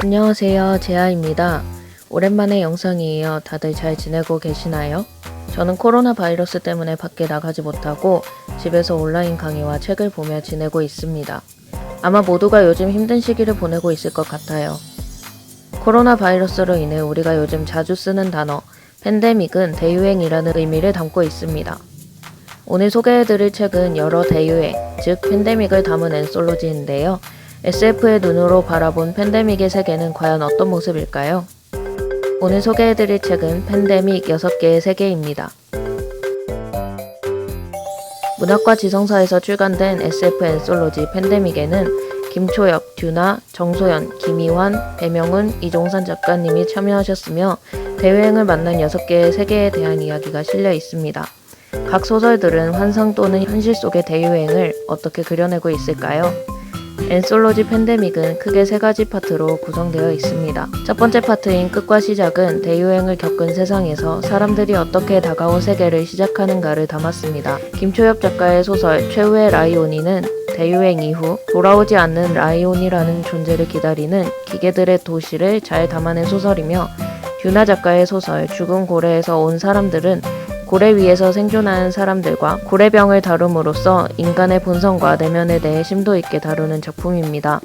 안녕하세요, 제아입니다. 오랜만에 영상이에요. 다들 잘 지내고 계시나요? 저는 코로나 바이러스 때문에 밖에 나가지 못하고 집에서 온라인 강의와 책을 보며 지내고 있습니다. 아마 모두가 요즘 힘든 시기를 보내고 있을 것 같아요. 코로나 바이러스로 인해 우리가 요즘 자주 쓰는 단어 팬데믹은 대유행이라는 의미를 담고 있습니다. 오늘 소개해드릴 책은 여러 대유행, 즉 팬데믹을 담은 앤솔로지인데요. SF의 눈으로 바라본 팬데믹의 세계는 과연 어떤 모습일까요? 오늘 소개해드릴 책은 팬데믹 6개의 세계입니다. 문학과 지성사에서 출간된 SF 앤솔로지 팬데믹에는 김초엽, 듀나, 정소연, 김희환, 배명훈, 이종산 작가님이 참여하셨으며 대유행을 만난 6개의 세계에 대한 이야기가 실려 있습니다. 각 소설들은 환상 또는 현실 속의 대유행을 어떻게 그려내고 있을까요? 앤솔로지 팬데믹은 크게 3가지 파트로 구성되어 있습니다. 첫 번째 파트인 끝과 시작은 대유행을 겪은 세상에서 사람들이 어떻게 다가온 세계를 시작하는가를 담았습니다. 김초엽 작가의 소설 최후의 라이오니는 대유행 이후 돌아오지 않는 라이온이라는 존재를 기다리는 기계들의 도시를 잘 담아낸 소설이며 듀나 작가의 소설 죽은 고래에서 온 사람들은 고래 위에서 생존하는 사람들과 고래병을 다룸으로써 인간의 본성과 내면에 대해 심도 있게 다루는 작품입니다.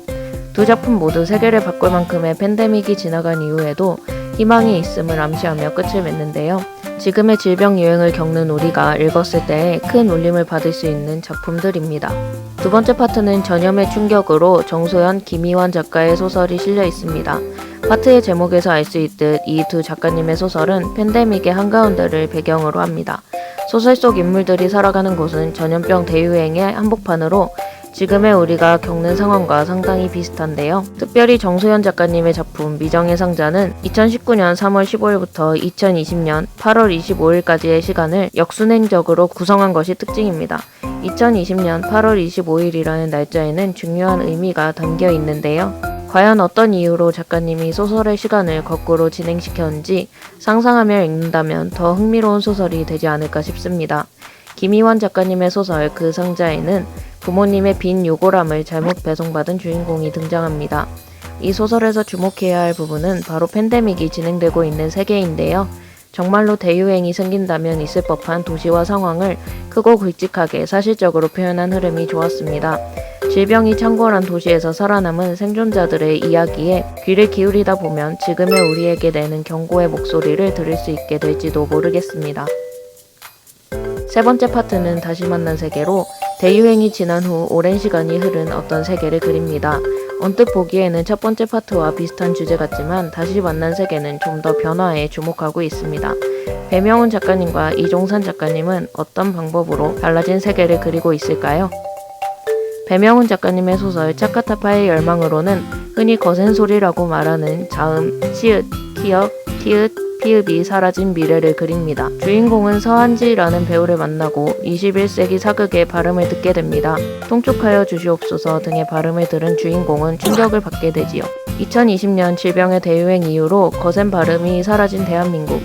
두 작품 모두 세계를 바꿀 만큼의 팬데믹이 지나간 이후에도 희망이 있음을 암시하며 끝을 맺는데요. 지금의 질병 유행을 겪는 우리가 읽었을 때에 큰 울림을 받을 수 있는 작품들입니다. 두 번째 파트는 전염의 충격으로 정소연, 김희환 작가의 소설이 실려 있습니다. 파트의 제목에서 알 수 있듯 이 두 작가님의 소설은 팬데믹의 한가운데를 배경으로 합니다. 소설 속 인물들이 살아가는 곳은 전염병 대유행의 한복판으로 지금의 우리가 겪는 상황과 상당히 비슷한데요. 특별히 정소연 작가님의 작품 미정의 상자는 2019년 3월 15일부터 2020년 8월 25일까지의 시간을 역순행적으로 구성한 것이 특징입니다. 2020년 8월 25일이라는 날짜에는 중요한 의미가 담겨 있는데요. 과연 어떤 이유로 작가님이 소설의 시간을 거꾸로 진행시켰는지 상상하며 읽는다면 더 흥미로운 소설이 되지 않을까 싶습니다. 김희환 작가님의 소설 그 상자에는 부모님의 빈 요고람을 잘못 배송받은 주인공이 등장합니다. 이 소설에서 주목해야 할 부분은 바로 팬데믹이 진행되고 있는 세계인데요. 정말로 대유행이 생긴다면 있을 법한 도시와 상황을 크고 굵직하게 사실적으로 표현한 흐름이 좋았습니다. 질병이 창궐한 도시에서 살아남은 생존자들의 이야기에 귀를 기울이다 보면 지금의 우리에게 내는 경고의 목소리를 들을 수 있게 될지도 모르겠습니다. 세 번째 파트는 다시 만난 세계로 대유행이 지난 후 오랜 시간이 흐른 어떤 세계를 그립니다. 언뜻 보기에는 첫 번째 파트와 비슷한 주제 같지만 다시 만난 세계는 좀 더 변화에 주목하고 있습니다. 배명훈 작가님과 이종산 작가님은 어떤 방법으로 달라진 세계를 그리고 있을까요? 배명훈 작가님의 소설 차카타파의 열망으로는 흔히 거센 소리라고 말하는 자음, 시읒, 키역, 티읕, 피읍이 사라진 미래를 그립니다. 주인공은 서한지라는 배우를 만나고 21세기 사극의 발음을 듣게 됩니다. 통촉하여 주시옵소서 등의 발음을 들은 주인공은 충격을 받게 되지요. 2020년 질병의 대유행 이후로 거센 발음이 사라진 대한민국.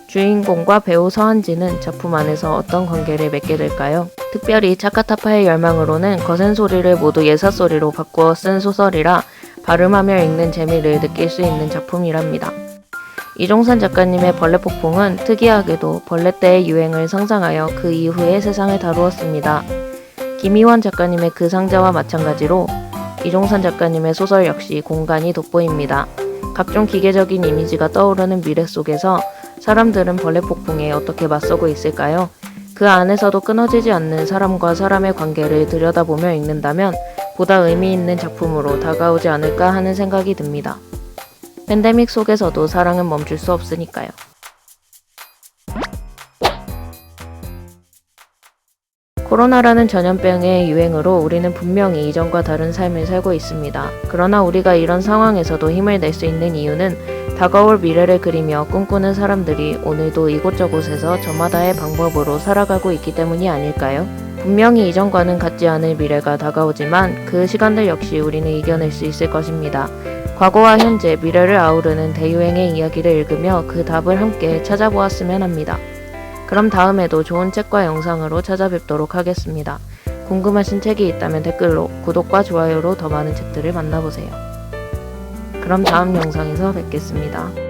주인공과 배우 서한지는 작품 안에서 어떤 관계를 맺게 될까요? 특별히 차카타파의 열망으로는 거센 소리를 모두 예사소리로 바꾸어 쓴 소설이라 발음하며 읽는 재미를 느낄 수 있는 작품이랍니다. 이종산 작가님의 벌레폭풍은 특이하게도 벌레 때의 유행을 상상하여 그 이후의 세상을 다루었습니다. 김희환 작가님의 그 상자와 마찬가지로 이종산 작가님의 소설 역시 공간이 돋보입니다. 각종 기계적인 이미지가 떠오르는 미래 속에서 사람들은 벌레폭풍에 어떻게 맞서고 있을까요? 그 안에서도 끊어지지 않는 사람과 사람의 관계를 들여다보며 읽는다면 보다 의미 있는 작품으로 다가오지 않을까 하는 생각이 듭니다. 팬데믹 속에서도 사랑은 멈출 수 없으니까요. 코로나라는 전염병의 유행으로 우리는 분명히 이전과 다른 삶을 살고 있습니다. 그러나 우리가 이런 상황에서도 힘을 낼 수 있는 이유는 다가올 미래를 그리며 꿈꾸는 사람들이 오늘도 이곳저곳에서 저마다의 방법으로 살아가고 있기 때문이 아닐까요? 분명히 이전과는 같지 않을 미래가 다가오지만 그 시간들 역시 우리는 이겨낼 수 있을 것입니다. 과거와 현재, 미래를 아우르는 대유행의 이야기를 읽으며 그 답을 함께 찾아보았으면 합니다. 그럼 다음에도 좋은 책과 영상으로 찾아뵙도록 하겠습니다. 궁금하신 책이 있다면 댓글로, 구독과 좋아요로 더 많은 책들을 만나보세요. 그럼 다음 영상에서 뵙겠습니다.